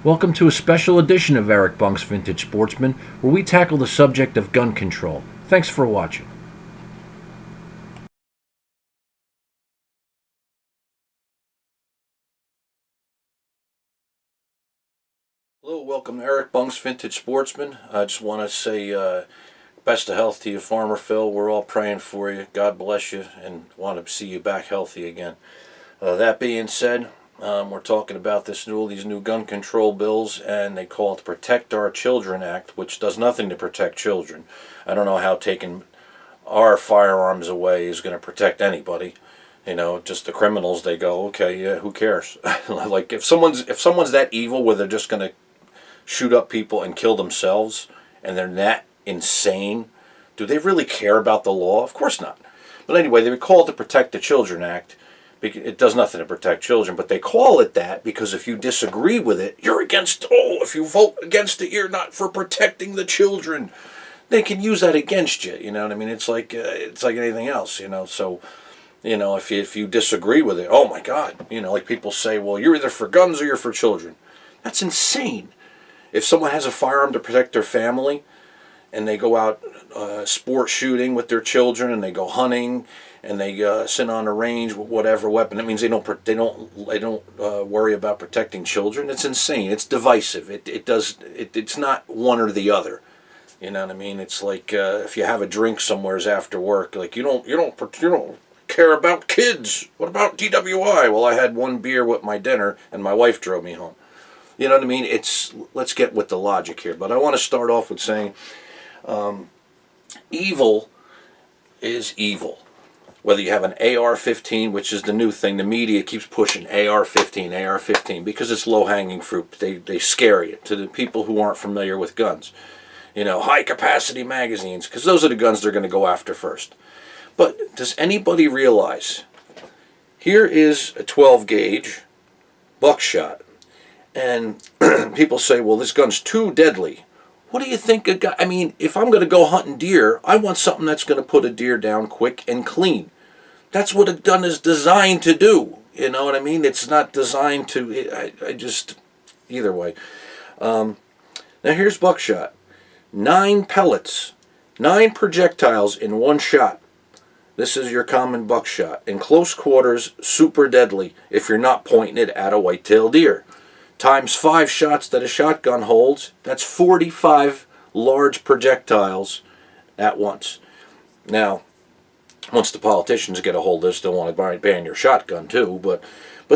Welcome to a special edition of Eric Bunk's Vintage Sportsman, where we tackle the subject of gun control. Thanks for watching. Hello, welcome to Eric Bunk's Vintage Sportsman. I just want to say best of health to you, Farmer Phil. We're all praying for you. God bless you, and want to see you back healthy again. That being said, we're talking about these new gun control bills, and they call it the Protect Our Children Act, which does nothing to protect children. I don't know how taking our firearms away is going to protect anybody. You know, just the criminals. They go, okay, yeah, who cares? Like if someone's that evil where they're just going to shoot up people and kill themselves, and they're that insane, do they really care about the law? Of course not. But anyway, they would call it the Protect the Children Act. It does nothing to protect children, but they call it that because if you disagree with it, you're against, if you vote against it, you're not for protecting the children. They can use that against you, you know what I mean? It's like anything else, you know, so, you know, if you disagree with it, oh my God, you know, like people say, well, you're either for guns or you're for children. That's insane. If someone has a firearm to protect their family, and they go out sport shooting with their children, and they go hunting, and they sit on a range with whatever weapon. That means they don't worry about protecting children. It's insane. It's divisive. It's not one or the other. You know what I mean? It's like if you have a drink somewheres after work, like you don't care about kids. What about DWI? Well, I had one beer with my dinner, and my wife drove me home. You know what I mean? Let's get with the logic here. But I want to start off with saying, evil is evil. Whether you have an AR-15, which is the new thing, the media keeps pushing AR-15, AR-15, because it's low-hanging fruit. They scare you to the people who aren't familiar with guns. You know, high-capacity magazines, because those are the guns they're going to go after first. But does anybody realize, here is a 12-gauge buckshot, and people say, well, this gun's too deadly. What do you think a guy, I mean, if I'm going to go hunting deer, I want something that's going to put a deer down quick and clean. That's what a gun is designed to do. You know what I mean? It's not designed to, either way. Now here's buckshot. 9 pellets, 9 projectiles in one shot. This is your common buckshot. In close quarters, super deadly if you're not pointing it at a white-tailed deer. Times 5 shots that a shotgun holds, that's 45 large projectiles at once. Now, once the politicians get a hold of this, they'll want to ban your shotgun too, but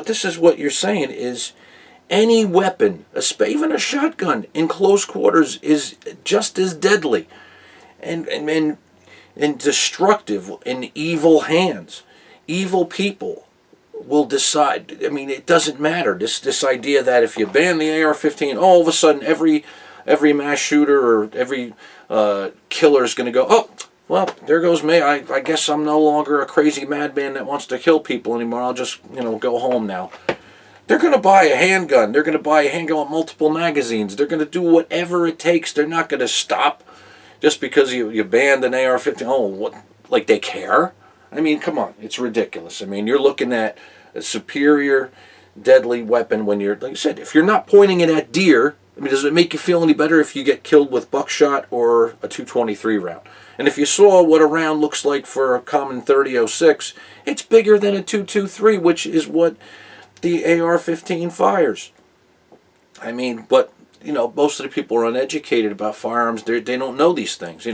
this is what you're saying is any weapon, even a shotgun in close quarters, is just as deadly and destructive in evil hands. Evil people will decide. I mean, it doesn't matter. This idea that if you ban the AR-15, all of a sudden every mass shooter or every killer is going to go, oh, well, there goes me. I guess I'm no longer a crazy madman that wants to kill people anymore. I'll just, go home now. They're going to buy a handgun. They're going to buy a handgun with multiple magazines. They're going to do whatever it takes. They're not going to stop just because you banned an AR-15. Oh, what? Like they care? I mean, come on. It's ridiculous. I mean, you're looking at a superior, deadly weapon when you're, like I said, if you're not pointing it at deer, I mean, does it make you feel any better if you get killed with buckshot or a .223 round? And if you saw what a round looks like for a common .30-06, it's bigger than a .223, which is what the AR-15 fires. I mean, but, most of the people are uneducated about firearms. They don't know these things.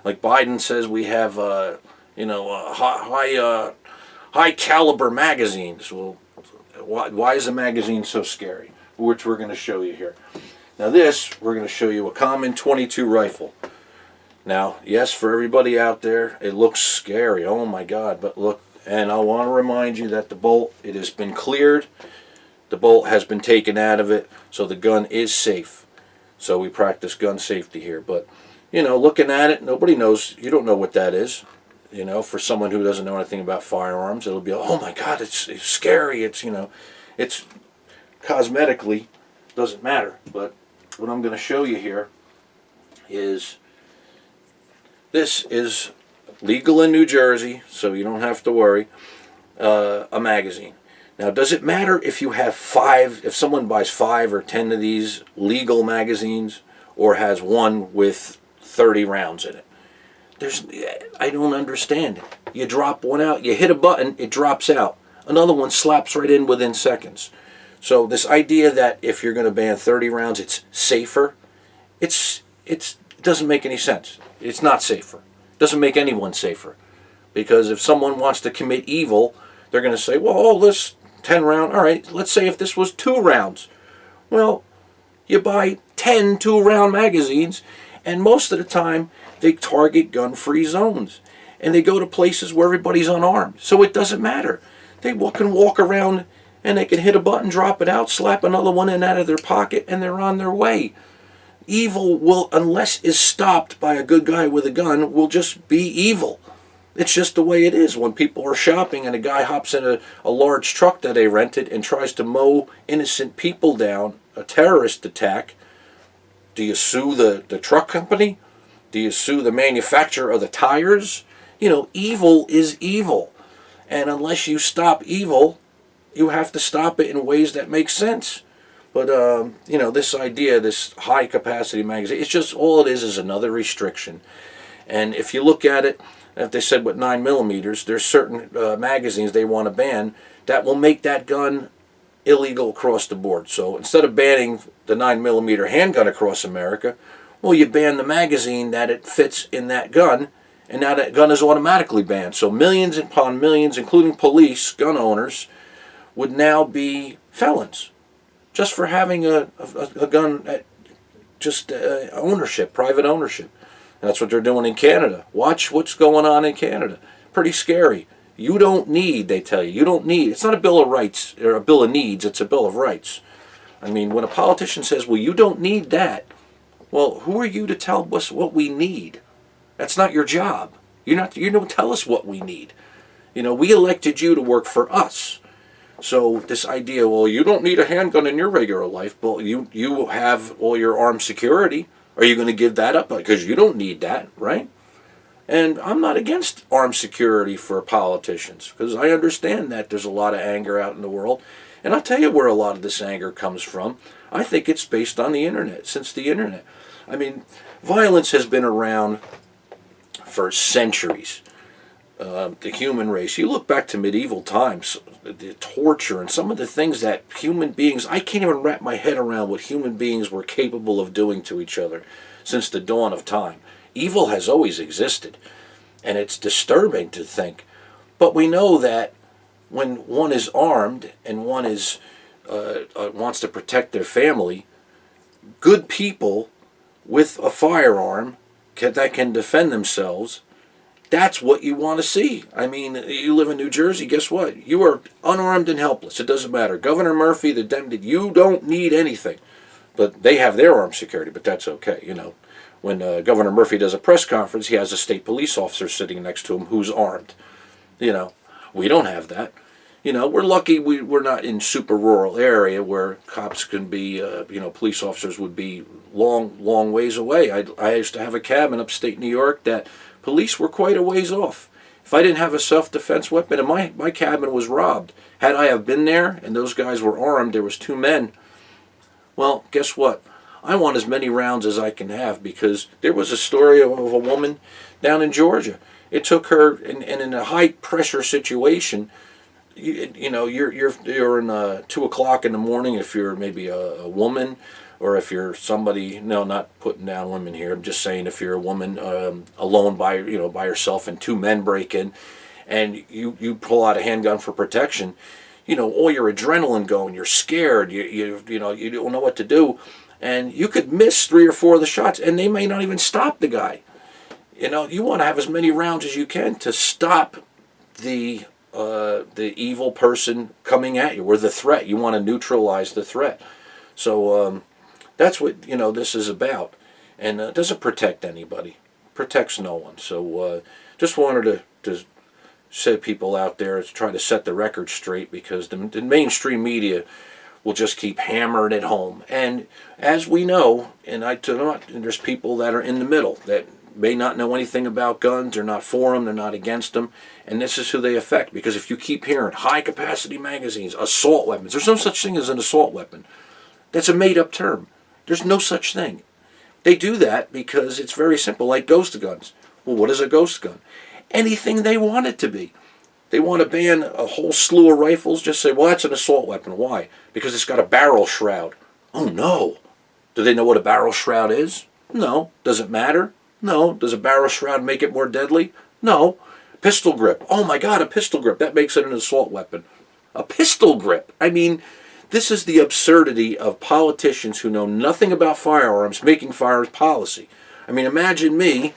Like Biden says we have, high caliber magazines. Well, why is a magazine so scary? Which we're going to show you here. Now we're going to show you a common .22 rifle. Now, yes, for everybody out there, it looks scary. Oh my God, but look, and I want to remind you that the bolt, it has been cleared. The bolt has been taken out of it, so the gun is safe. So we practice gun safety here. But, looking at it, nobody knows, you don't know what that is. For someone who doesn't know anything about firearms, it'll be, oh my God, it's scary. It's cosmetically, doesn't matter. But what I'm going to show you here is, this is legal in New Jersey, so you don't have to worry, a magazine. Now, does it matter if you have if someone buys 5 or 10 of these legal magazines, or has one with 30 rounds in it? I don't understand. You drop one out, you hit a button, it drops out. Another one slaps right in within seconds. So this idea that if you're going to ban 30 rounds, it's safer, it doesn't make any sense. It's not safer. It doesn't make anyone safer. Because if someone wants to commit evil, they're going to say, well, oh, this 10 round, all right, let's say if this was 2 rounds. Well, you buy 10 2-round magazines, and most of the time they target gun-free zones. And they go to places where everybody's unarmed. So it doesn't matter. They can walk around and they can hit a button, drop it out, slap another one in out of their pocket, and they're on their way. Evil will, unless is stopped by a good guy with a gun, will just be evil. It's just the way it is. When people are shopping and a guy hops in a large truck that they rented and tries to mow innocent people down, a terrorist attack, do you sue the truck company? Do you sue the manufacturer of the tires? Evil is evil. And unless you stop evil, you have to stop it in ways that make sense. But, this idea, this high-capacity magazine, it's just all it is another restriction. And if you look at it, if they said with 9mm, there's certain magazines they want to ban that will make that gun illegal across the board. So instead of banning the 9mm handgun across America, well, you ban the magazine that it fits in that gun, and now that gun is automatically banned. So millions upon millions, including police, gun owners, would now be felons just for having a gun at ownership, private ownership. And that's what they're doing in Canada. Watch what's going on in Canada. Pretty scary. You don't need, they tell you, it's not a Bill of Rights or a Bill of Needs, it's a Bill of Rights. I mean, when a politician says, well, you don't need that, well, who are you to tell us what we need? That's not your job. You don't tell us what we need. We elected you to work for us. So this idea, well, you don't need a handgun in your regular life, but you have all your armed security. Are you going to give that up? Because you don't need that, right? And I'm not against armed security for politicians, because I understand that there's a lot of anger out in the world. And I'll tell you where a lot of this anger comes from. I think it's based on the internet, since the internet. I mean, violence has been around for centuries. The human race. You look back to medieval times, the torture and some of the things that human beings, I can't even wrap my head around what human beings were capable of doing to each other since the dawn of time. Evil has always existed, and it's disturbing to think. But we know that when one is armed and one is wants to protect their family, good people with a firearm that can defend themselves, that's what you want to see. I mean, you live in New Jersey, guess what? You are unarmed and helpless. It doesn't matter. Governor Murphy, you don't need anything. But they have their armed security, but that's okay, When Governor Murphy does a press conference, he has a state police officer sitting next to him who's armed. We don't have that. We're lucky we're not in super rural area where cops can be, police officers would be long ways away. I used to have a cabin upstate New York that police were quite a ways off. If I didn't have a self-defense weapon, and my cabin was robbed, had I have been there and those guys were armed, there was 2 men, well, guess what? I want as many rounds as I can have, because there was a story of a woman down in Georgia. It took her, and in a high-pressure situation, you're in 2 o'clock in the morning if you're maybe a woman, or if you're somebody, no, not putting down women here, I'm just saying if you're a woman alone by yourself and 2 men break in, and you pull out a handgun for protection, all your adrenaline going, you're scared, you don't know what to do, and you could miss 3 or 4 of the shots, and they may not even stop the guy. You want to have as many rounds as you can to stop the evil person coming at you, or the threat. You want to neutralize the threat. So that's what this is about, and it doesn't protect anybody, protects no one. So just wanted to say people out there to try to set the record straight, because the mainstream media will just keep hammering it home. And as we know, and there's people that are in the middle that may not know anything about guns. They're not for them. They're not against them. And this is who they affect. Because if you keep hearing high-capacity magazines, assault weapons, there's no such thing as an assault weapon. That's a made-up term. There's no such thing. They do that because it's very simple, like ghost guns. Well, what is a ghost gun? Anything they want it to be. They want to ban a whole slew of rifles, just say, well, that's an assault weapon. Why? Because it's got a barrel shroud. Oh, no. Do they know what a barrel shroud is? No. Does it matter? No. Does a barrel shroud make it more deadly? No. Pistol grip. Oh, my God, a pistol grip. That makes it an assault weapon. A pistol grip. I mean, this is the absurdity of politicians who know nothing about firearms making firearms policy. I mean, imagine me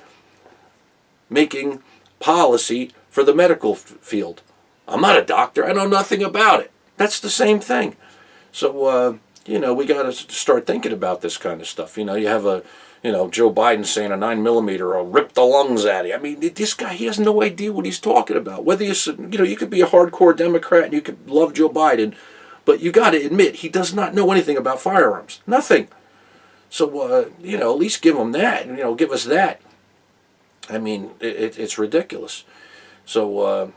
making policy for the medical field. I'm not a doctor. I know nothing about it. That's the same thing. So, we got to start thinking about this kind of stuff. You have Joe Biden saying a 9mm will rip the lungs out of you. I mean, this guy, he has no idea what he's talking about. Whether you could be a hardcore Democrat and you could love Joe Biden, but you got to admit, he does not know anything about firearms. Nothing. So, at least give him that. Give us that. I mean, it's ridiculous. So,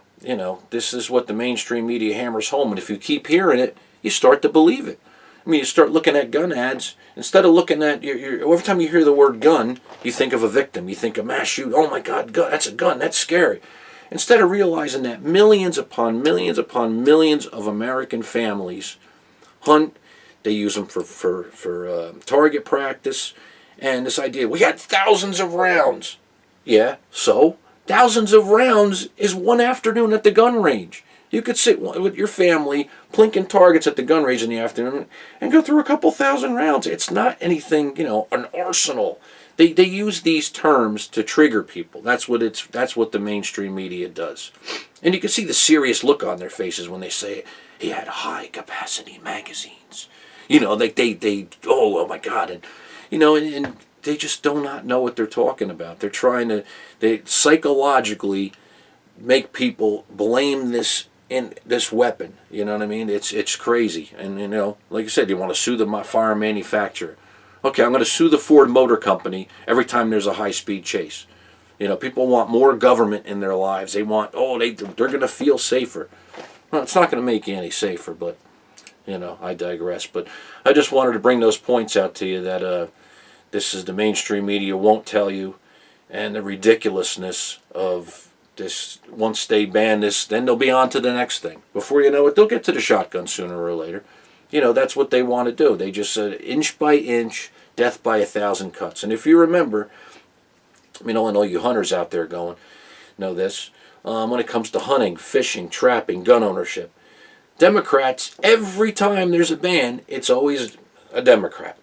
this is what the mainstream media hammers home. And if you keep hearing it, you start to believe it. I mean, you start looking at gun ads. Instead of looking at, every time you hear the word gun, you think of a victim. You think of mass shoot. Oh, my God, gun, that's a gun. That's scary. Instead of realizing that millions upon millions upon millions of American families hunt, they use them for target practice. And this idea, we got thousands of rounds. Yeah, so thousands of rounds is one afternoon at the gun range. You could sit with your family plinking targets at the gun range in the afternoon and go through a couple thousand rounds. It's not anything, an arsenal. They use these terms to trigger people. That's what the mainstream media does. And you can see the serious look on their faces when they say he had high capacity magazines. Oh my God, and they just do not know what they're talking about. They're trying to psychologically make people blame this weapon. You know what I mean? It's crazy. And like I said, you want to sue the firearm manufacturer. Okay, I'm going to sue the Ford Motor Company every time there's a high-speed chase. People want more government in their lives. They want, they're going to feel safer. Well, it's not going to make you any safer, but I digress. But I just wanted to bring those points out to you that this is the mainstream media won't tell you, and the ridiculousness of this. Once they ban this, then they'll be on to the next thing. Before you know it, they'll get to the shotgun sooner or later. That's what they want to do. They just said inch by inch, death by 1,000 cuts. And if you remember, and all you hunters out there know this, when it comes to hunting, fishing, trapping, gun ownership, Democrats, every time there's a ban, it's always a Democrat.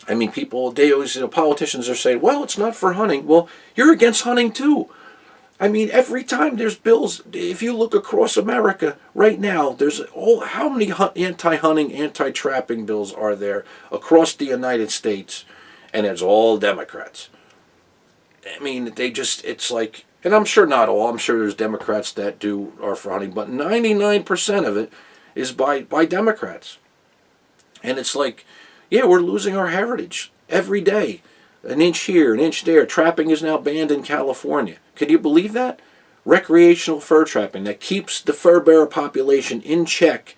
I mean, politicians are saying, well, it's not for hunting. Well, you're against hunting too. I mean, every time there's bills, if you look across America right now, there's how many anti-hunting, anti-trapping bills are there across the United States, and it's all Democrats. I mean, it's like, and I'm sure not all, I'm sure there's Democrats that are for hunting, but 99% of it is by Democrats. And it's like, yeah, we're losing our heritage every day. An inch here, an inch there. Trapping is now banned in California. Can you believe that? Recreational fur trapping that keeps the fur bearer population in check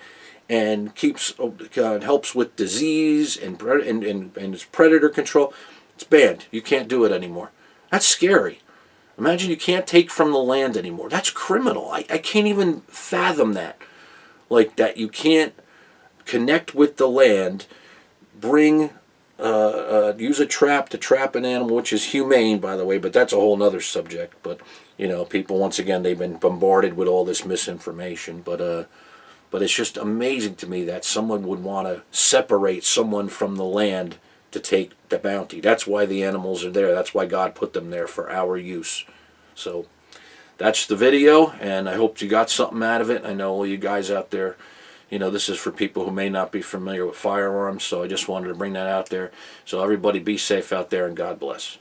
and helps with disease and its predator control. It's banned. You can't do it anymore. That's scary. Imagine you can't take from the land anymore. That's criminal. I can't even fathom that. Like that you can't connect with the land, use a trap to trap an animal, which is humane, by the way, but that's a whole other subject. But, people, once again, they've been bombarded with all this misinformation. But it's just amazing to me that someone would want to separate someone from the land to take the bounty. That's why the animals are there. That's why God put them there, for our use. So that's the video, and I hope you got something out of it. I know all you guys out there, this is for people who may not be familiar with firearms, so I just wanted to bring that out there. So everybody be safe out there, and God bless.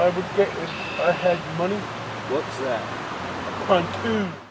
I would get if I had money. What's that? A pontoon.